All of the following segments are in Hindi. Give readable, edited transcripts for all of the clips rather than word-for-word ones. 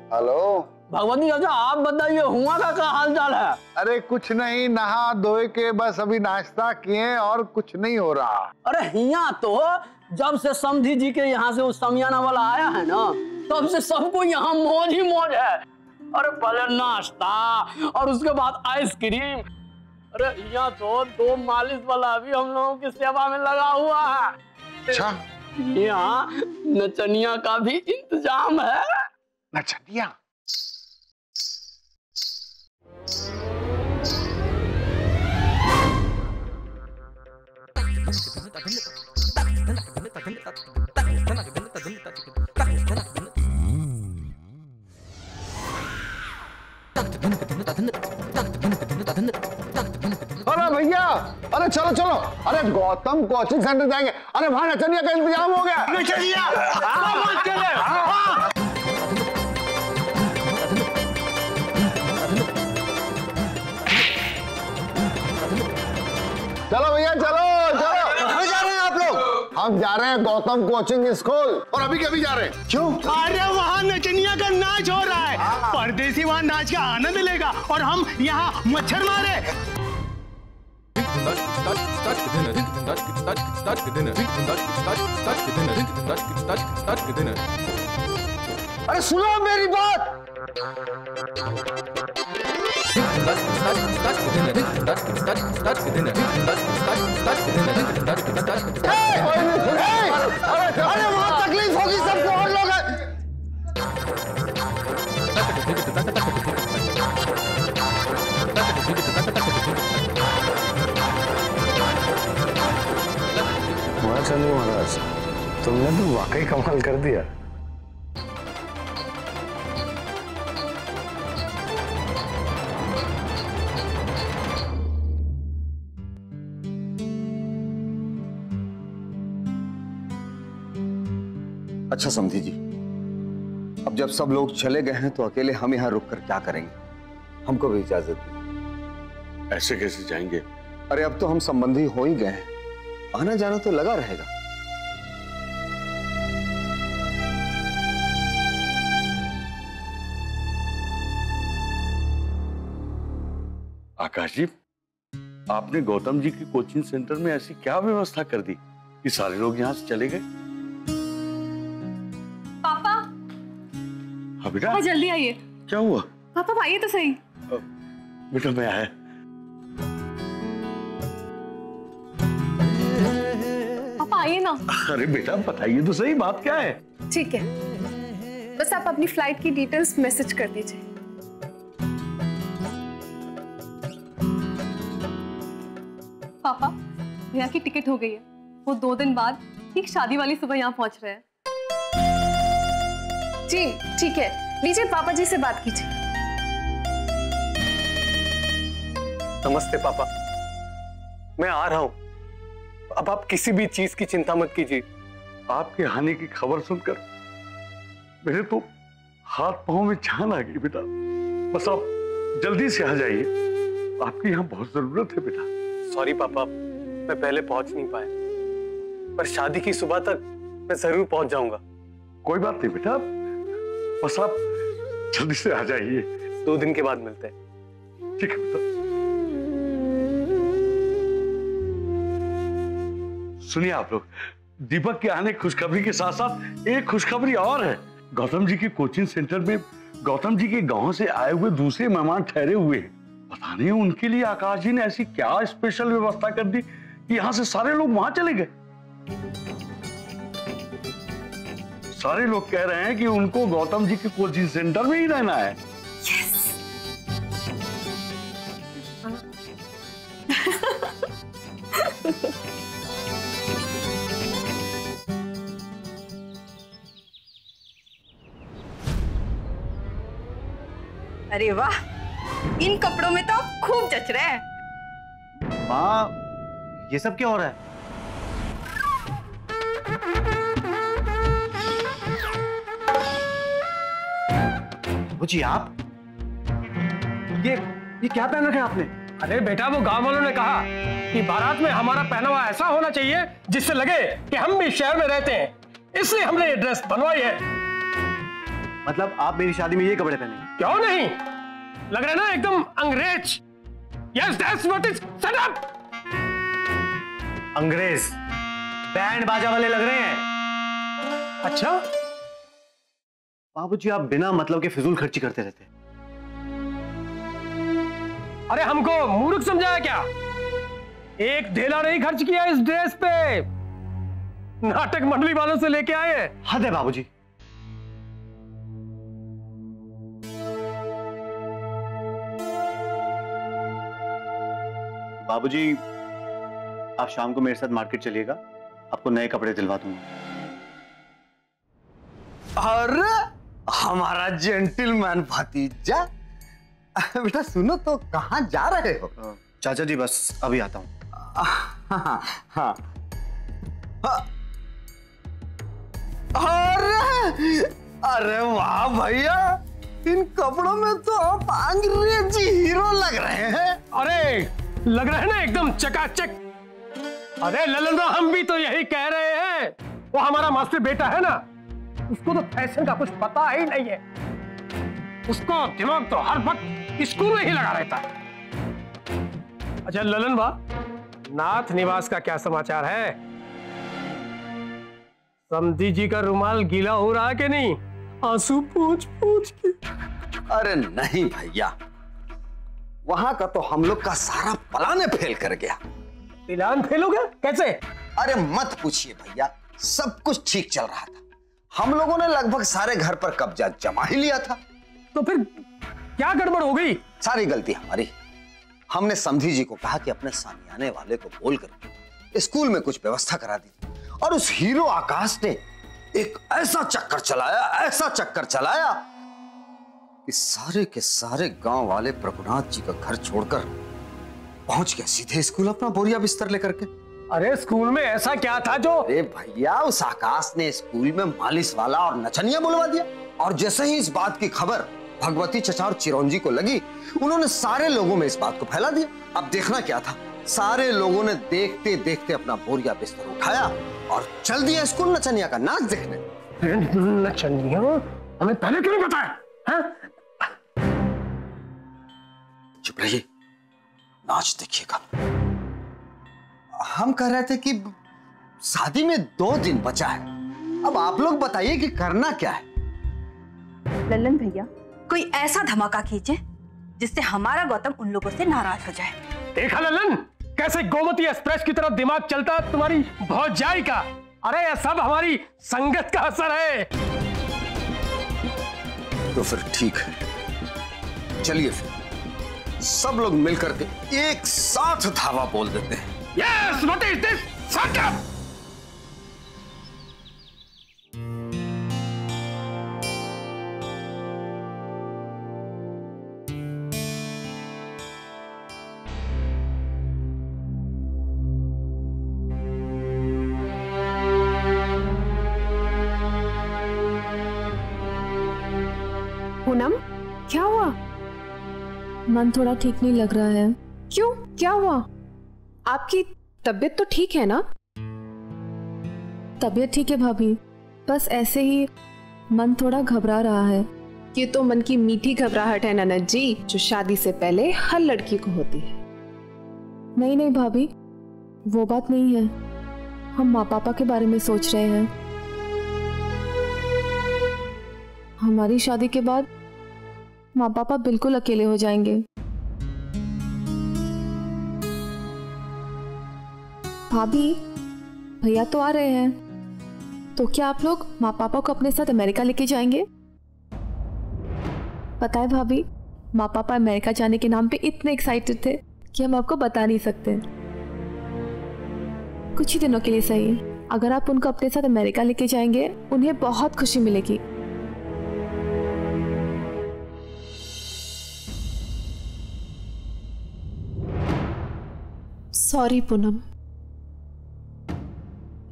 हेलो भगवती चाचा, आप बताइए हुआ का क्या हाल चाल है? अरे कुछ नहीं, नहा धोए के बस अभी नाश्ता किए और कुछ नहीं हो रहा। अरे हिया तो जब से समधी जी के यहाँ से उस समियाना वाला आया है ना, तब से सबको यहाँ मौज ही मौज है। अरे पहले नाश्ता और उसके बाद आइसक्रीम। अरे यहाँ तो 2 मालिश वाला भी हम लोगों की सेवा में लगा हुआ है। अच्छा, यहाँ नचनिया का भी इंतजाम है। नचनिया? अरे भैया, अरे चलो चलो, अरे गौतम कोचिंग सेंटर जाएंगे। अरे वहां नचनिया का इंतजाम हो गया। नचनिया चलो भैया, चलो चलो। कहाँ जा रहे हैं आप लोग? हम जा रहे हैं गौतम कोचिंग स्कूल। और अभी कभी जा रहे हैं? क्यों? अरे वहाँ नचनिया का नाच हो रहा है। परदेसी वहाँ नाच का आनंद लेगा और हम यहाँ मच्छर मारे। अरे सुनो मेरी बात। अरे वहाँ तकलीफ होगी सबको, और लोग चंदू महाराज, तुमने तो वाकई कमाल कर दिया। अच्छा समधी जी, अब जब सब लोग चले गए हैं तो अकेले हम यहाँ रुककर क्या करेंगे? हमको भी इजाजत दीजिए। ऐसे कैसे जाएंगे? अरे अब तो हम संबंधी हो ही गए हैं, आना जाना तो लगा रहेगा। आकाश जी, आपने गौतम जी की कोचिंग सेंटर में ऐसी क्या व्यवस्था कर दी कि सारे लोग यहाँ से चले गए? पापा, हाँ बेटा। हाँ जल्दी आइए। क्या हुआ? पापा आइए तो सही। बेटा मैं आया। पापा आइए ना। अरे बेटा बताइए तो सही, बात क्या है? ठीक है, बस आप अपनी फ्लाइट की डिटेल्स मैसेज कर दीजिए। पापा, भैया की टिकट हो गई है। वो 2 दिन बाद ठीक शादी वाली सुबह यहाँ पहुंच रहे हैं। जी ठीक है, लीजिए पापा जी से बात कीजिए। नमस्ते पापा, मैं आ रहा हूं। अब आप किसी भी चीज की चिंता मत कीजिए। आपके आने की खबर सुनकर मेरे तो हाथ पांव में जान आ गई बेटा। बस आप जल्दी से आ जाइए, आपकी यहाँ बहुत जरूरत है बेटा। सॉरी पापा, मैं पहले पहुंच नहीं पाया, पर शादी की सुबह तक मैं जरूर पहुंच जाऊंगा। कोई बात नहीं बेटा, बस आप जल्दी से आ जाइए। 2 दिन के बाद मिलते हैं। ठीक है बेटा। सुनिए आप लोग, दीपक के आने खुशखबरी के साथ साथ एक खुशखबरी और है। गौतम जी के कोचिंग सेंटर में गौतम जी के गांव से आए हुए दूसरे मेहमान ठहरे हुए हैं। पता नहीं उनके लिए आकाश जी ने ऐसी क्या स्पेशल व्यवस्था कर दी कि यहाँ से सारे लोग वहां चले गए। सारे लोग कह रहे हैं कि उनको गौतम जी के कोचिंग सेंटर में ही रहना है। अरे वाह, इन कपड़ों में तो आप खूब जच रहे हैं। माँ, ये सब क्या हो रहा है? जी आप ये क्या पहन रखे आपने? अरे बेटा, वो गांव वालों ने कहा कि बारात में हमारा पहनावा ऐसा होना चाहिए जिससे लगे कि हम भी शहर में रहते हैं, इसलिए हमने ये ड्रेस बनवाई है। मतलब आप मेरी शादी में ये कपड़े पहनेंगे? क्यों नहीं, लग रहा है ना एकदम अंग्रेज। Yes, that's what is set up. अंग्रेज बैंड बाजा वाले लग रहे हैं। अच्छा बाबूजी, आप बिना मतलब के फिजूल खर्ची करते रहते हैं। अरे हमको मूर्ख समझाया क्या? एक ढेला नहीं खर्च किया इस ड्रेस पे, नाटक मंडली वालों से लेके आए। हद है बाबूजी। बाबूजी, आप शाम को मेरे साथ मार्केट चलिएगा, आपको नए कपड़े दिलवा दूंगा। अरे हमारा जेंटलमैन भतीजा, बेटा सुनो तो, कहाँ जा रहे हो? चाचा जी बस अभी आता हूँ। हाँ। अरे वाह भैया, इन कपड़ों में तो आप अंग्रेजी हीरो लग रहे हैं। अरे लग रहा है ना एकदम चकाचक। अरे ललन, हम भी तो यही कह रहे हैं। वो हमारा मास्टर बेटा है ना, उसको तो फैशन का कुछ पता ही नहीं है। उसको दिमाग तो हर वक्त स्कूल में ही लगा रहता है। अच्छा ललन बा, नाथ निवास का क्या समाचार है? समधी जी का रुमाल गीला हो रहा है कि नहीं, आंसू पूछ पूछ के? अरे नहीं भैया, वहां का तो हम लोग का सारा प्लान फेल कर गया। प्लान फेल हो गया? कैसे? अरे मत पूछिए भैया, सब कुछ ठीक चल रहा था। हम लोगों ने लगभग सारे घर पर कब्जा जमा ही लिया था। तो फिर क्या गड़बड़ हो गई? सारी गलती हमारी। हमने समधी जी को कहा कि अपने सामियाने वाले को बोल कर स्कूल में कुछ व्यवस्था करा दी, और उस हीरो आकाश ने एक ऐसा चक्कर चलाया कि सारे के सारे गांव वाले प्रभुनाथ जी का घर छोड़कर पहुंच गए सीधे स्कूल अपना बोरिया बिस्तर लेकर के। अरे स्कूल में ऐसा क्या था जो? अरे भैया, उस आकाश ने स्कूल में मालिश वाला और नचनिया बुलवा दिया, और जैसे ही इस बात की खबर भगवती चचा और चिरौंजी को लगी, उन्होंने सारे लोगों में इस बात को फैला दिया। अब देखना क्या था, सारे लोगों ने देखते देखते अपना बोरिया बिस्तर उठाया और चल दिया स्कूल नचनिया का नाच देखने। नचनिया? हमें पहले क्यों नहीं बताया? चुप रहिए, नाच देखिएगा। हम कह रहे थे कि शादी में 2 दिन बचा है, अब आप लोग बताइए कि करना क्या है। ललन भैया, कोई ऐसा धमाका कीजिए जिससे हमारा गौतम उन लोगों से नाराज हो जाए। देखा ललन, कैसे गोमती एक्सप्रेस की तरह दिमाग चलता है तुम्हारी भौजाई का। अरे ये सब हमारी संगत का असर है। तो फिर ठीक है, चलिए फिर सब लोग मिलकर के एक साथ धावा बोल देते हैं। Yes, what is this? Shut up! Poonam, क्या हुआ? मन थोड़ा ठीक नहीं लग रहा है। क्यों, क्या हुआ? आपकी तबीयत तो ठीक है ना? तबीयत ठीक है भाभी, बस ऐसे ही मन थोड़ा घबरा रहा है। ये तो मन की मीठी घबराहट है ननद जी, जो शादी से पहले हर लड़की को होती है। नहीं नहीं भाभी, वो बात नहीं है। हम माँ पापा के बारे में सोच रहे हैं। हमारी शादी के बाद माँ पापा बिल्कुल अकेले हो जाएंगे। भाभी, भैया तो आ रहे हैं, तो क्या आप लोग माँ पापा को अपने साथ अमेरिका लेके जाएंगे? पता है भाभी, माँ पापा अमेरिका जाने के नाम पे इतने एक्साइटेड थे कि हम आपको बता नहीं सकते। कुछ ही दिनों के लिए सही, अगर आप उनको अपने साथ अमेरिका लेके जाएंगे, उन्हें बहुत खुशी मिलेगी। सॉरी पूनम,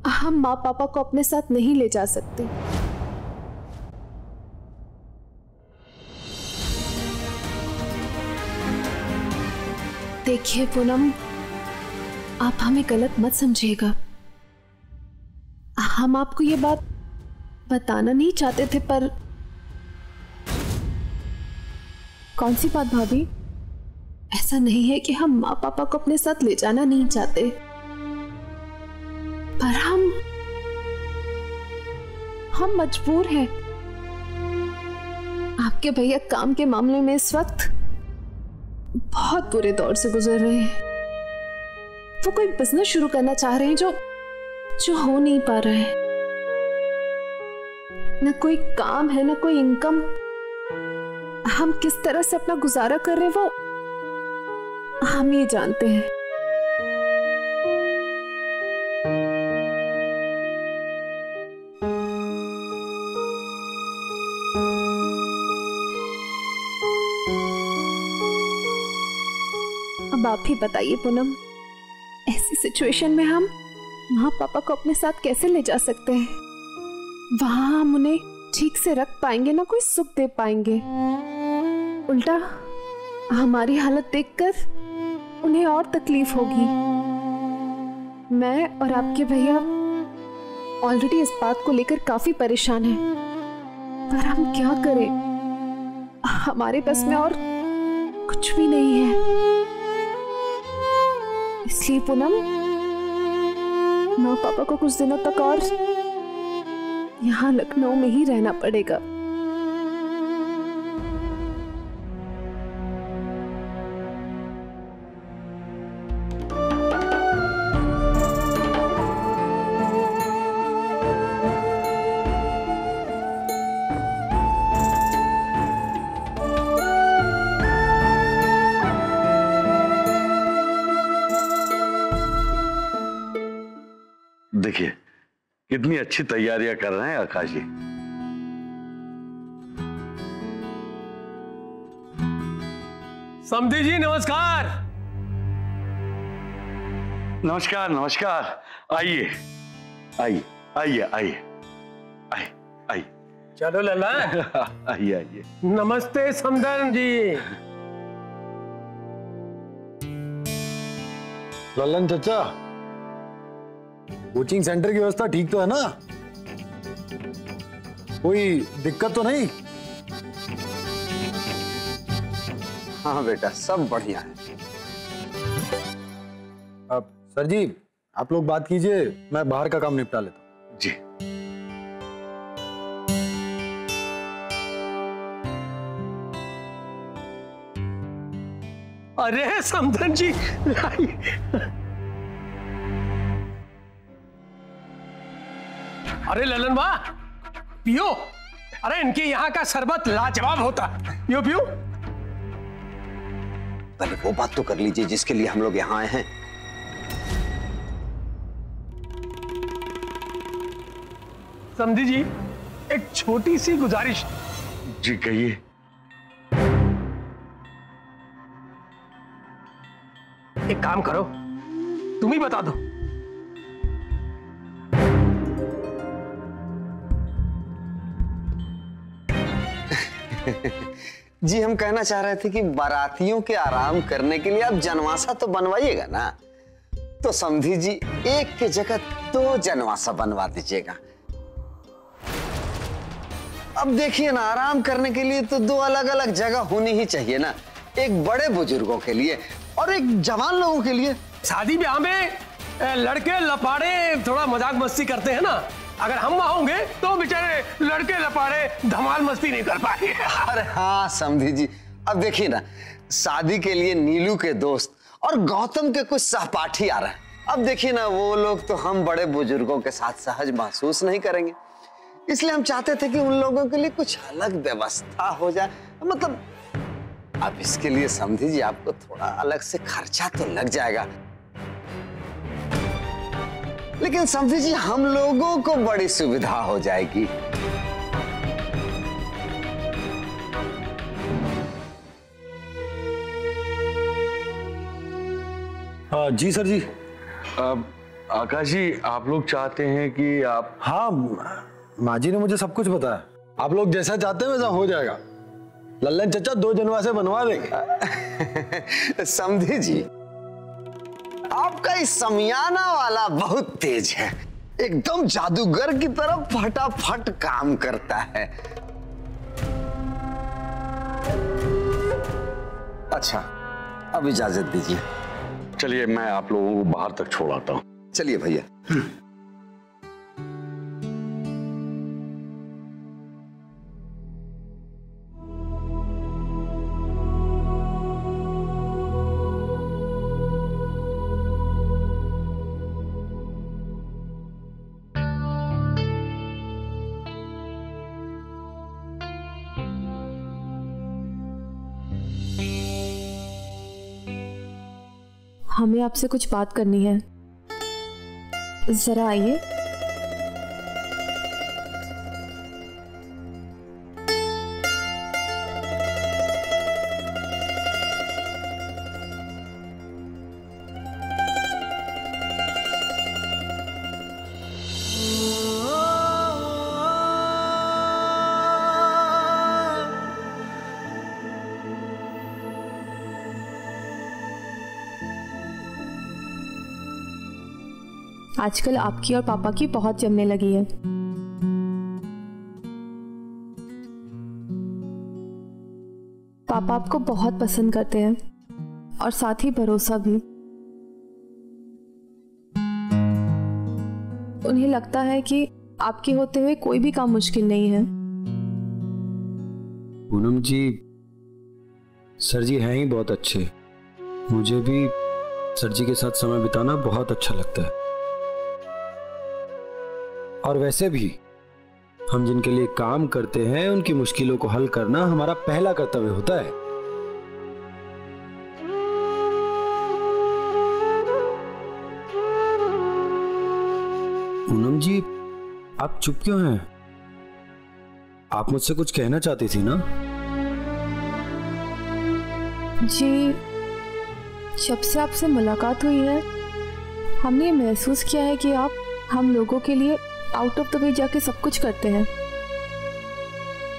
हम माँ पापा को अपने साथ नहीं ले जा सकते। देखिए पूनम, आप हमें गलत मत समझिएगा। हम आपको ये बात बताना नहीं चाहते थे, पर कौन सी बात भाभी? ऐसा नहीं है कि हम माँ पापा को अपने साथ ले जाना नहीं चाहते, पर हम मजबूर हैं। आपके भैया काम के मामले में इस वक्त बहुत बुरे दौर से गुजर रहे हैं। वो कोई बिजनेस शुरू करना चाह रहे हैं जो हो नहीं पा रहा है। न कोई काम है, न कोई इनकम। हम किस तरह से अपना गुजारा कर रहे हैं वो हम ही जानते हैं। अब आप ही बताइए पूनम, ऐसी सिचुएशन में हम माँ पापा को अपने साथ कैसे ले जा सकते हैं? वहां हम उन्हें ठीक से रख पाएंगे, ना कोई सुख दे पाएंगे। उल्टा हमारी हालत देखकर उन्हें और तकलीफ होगी। मैं और आपके भैया ऑलरेडी इस बात को लेकर काफी परेशान हैं, पर हम क्या करें? हमारे बस में और कुछ भी नहीं है। इसलिए पूनम, माँ पापा को कुछ दिनों तक और यहाँ लखनऊ में ही रहना पड़ेगा। देखिए कितनी अच्छी तैयारियां कर रहे हैं आकाश जी। समधी जी नमस्कार। नमस्कार नमस्कार, आइए आइए आइए आइए आइए आइए। चलो लल्ला। आइए आइए। नमस्ते समधन जी। ललन चाचा, कोचिंग सेंटर की व्यवस्था ठीक तो है ना? कोई दिक्कत तो नहीं? हाँ बेटा, सब बढ़िया है। अब सर जी आप लोग बात कीजिए, मैं बाहर का काम निपटा लेता हूँ। जी। अरे समधन जी, अरे ललन वाह, पियो। अरे इनके यहाँ का शरबत लाजवाब होता। पियो पियो। पहले वो बात तो कर लीजिए जिसके लिए हम लोग यहाँ आए हैं। समधी जी, एक छोटी सी गुजारिश। जी कहिए। एक काम करो, तुम ही बता दो। जी हम कहना चाह रहे थे कि बारातियों के आराम करने के लिए आप जनवासा तो बनवाइएगा ना, तो समधी जी एक की जगह 2 जनवासा बनवा दीजिएगा। अब देखिए ना, आराम करने के लिए तो 2 अलग अलग जगह होनी ही चाहिए ना, एक बड़े बुजुर्गों के लिए और एक जवान लोगों के लिए। शादी ब्याह में लड़के लपाड़े थोड़ा मजाक मस्ती करते हैं ना, अगर हम वहां होंगे तो बेचारे लड़के लपाड़े धमाल मस्ती नहीं कर पाएंगे। अरे हाँ समधी जी, अब देखिए ना, शादी के लिए नीलू के दोस्त और गौतम के कुछ सहपाठी आ रहे हैं। अब देखिए ना, वो लोग तो हम बड़े बुजुर्गों के साथ सहज महसूस नहीं करेंगे, इसलिए हम चाहते थे कि उन लोगों के लिए कुछ अलग व्यवस्था हो जाए। मतलब अब इसके लिए समधी जी आपको थोड़ा अलग से खर्चा तो लग जाएगा, लेकिन समझी जी हम लोगों को बड़ी सुविधा हो जाएगी। हाँ जी सर जी। आकाश जी, आप लोग चाहते हैं कि आप? हाँ, माँ जी ने मुझे सब कुछ बताया। आप लोग जैसा चाहते हैं वैसा हो जाएगा। लल्लन चचा 2 जनवासे बनवा देंगे। समधी जी, आपका इस समियाना वाला बहुत तेज है, एकदम जादूगर की तरह फटाफट काम करता है। अच्छा, अब इजाजत दीजिए। चलिए मैं आप लोगों को बाहर तक छोड़ आता हूँ। चलिए भैया। हमें आपसे कुछ बात करनी है, जरा आइए। आजकल आपकी और पापा की बहुत जमने लगी है। पापा आपको बहुत पसंद करते हैं और साथ ही भरोसा भी। उन्हें लगता है कि आपके होते हुए कोई भी काम मुश्किल नहीं है। पूनम जी, सर जी हैं ही बहुत अच्छे। मुझे भी सर जी के साथ समय बिताना बहुत अच्छा लगता है। और वैसे भी हम जिनके लिए काम करते हैं उनकी मुश्किलों को हल करना हमारा पहला कर्तव्य होता है। पूनम जी, आप चुप क्यों हैं? आप मुझसे कुछ कहना चाहती थी ना? जी, जब से आपसे मुलाकात हुई है हमने महसूस किया है कि आप हम लोगों के लिए आउट ऑफ द वे जाके सब कुछ करते हैं।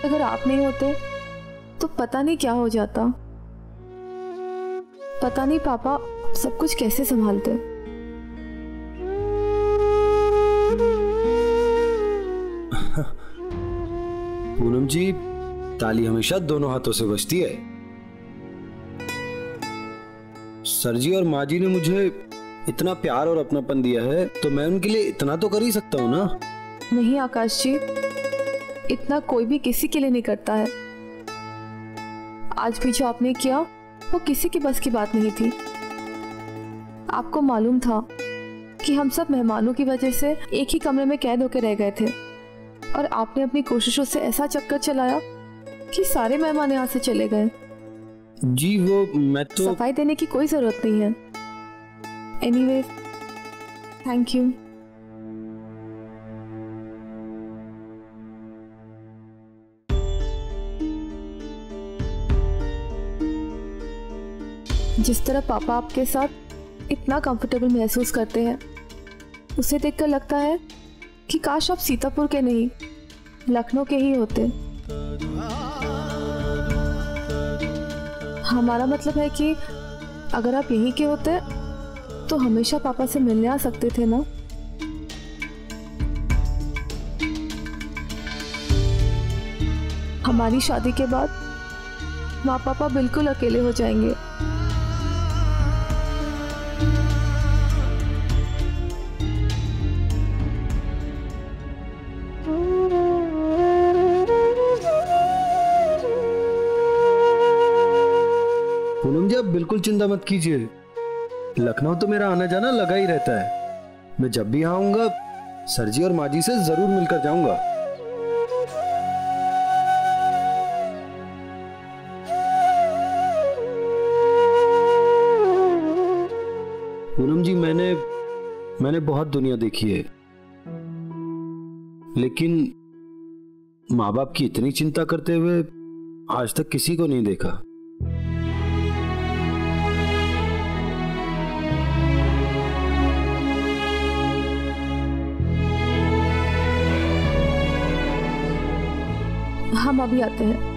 अगर आप नहीं होते तो पता नहीं क्या हो जाता। पता नहीं पापा सब कुछ कैसे संभालते। पूनम जी, ताली हमेशा दोनों हाथों से बजती है। सर जी और माँ जी ने मुझे इतना प्यार और अपनापन दिया है तो मैं उनके लिए इतना तो कर ही सकता हूँ ना। नहीं आकाश जी, इतना कोई भी किसी के लिए नहीं करता है। आज भी जो आपने किया वो किसी के बस की बात नहीं थी। आपको मालूम था कि हम सब मेहमानों की वजह से एक ही कमरे में कैद होकर रह गए थे और आपने अपनी कोशिशों से ऐसा चक्कर चलाया कि सारे मेहमान यहाँ से चले गए। जी वो मैं तो सफाई देने की कोई जरूरत नहीं है। Anyways, thank you. जिस तरह पापा आपके साथ इतना कंफर्टेबल महसूस करते हैं उसे देखकर लगता है कि काश आप सीतापुर के नहीं लखनऊ के ही होते। हमारा मतलब है कि अगर आप यहीं के होते तो हमेशा पापा से मिलने आ सकते थे ना। हमारी शादी के बाद माँ पापा बिल्कुल अकेले हो जाएंगे। पूनम जी, आप बिल्कुल चिंता मत कीजिए। लखनऊ तो मेरा आना जाना लगा ही रहता है। मैं जब भी यहाँ आऊंगा सर जी और माँ जी से जरूर मिलकर जाऊंगा। पूनम जी, मैंने बहुत दुनिया देखी है, लेकिन माँ बाप की इतनी चिंता करते हुए आज तक किसी को नहीं देखा। हम अभी आते हैं।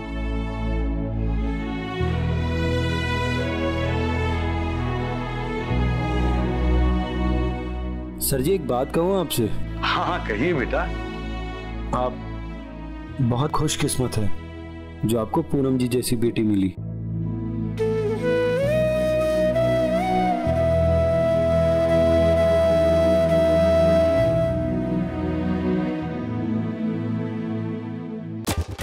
सर जी, एक बात कहूं आपसे? हाँ कहिए बेटा। आप बहुत खुशकिस्मत है जो आपको पूनम जी जैसी बेटी मिली। स्टार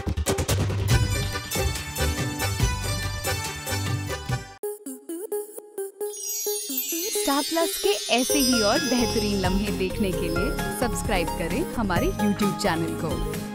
प्लस के ऐसे ही और बेहतरीन लम्हे देखने के लिए सब्सक्राइब करें हमारे YouTube चैनल को।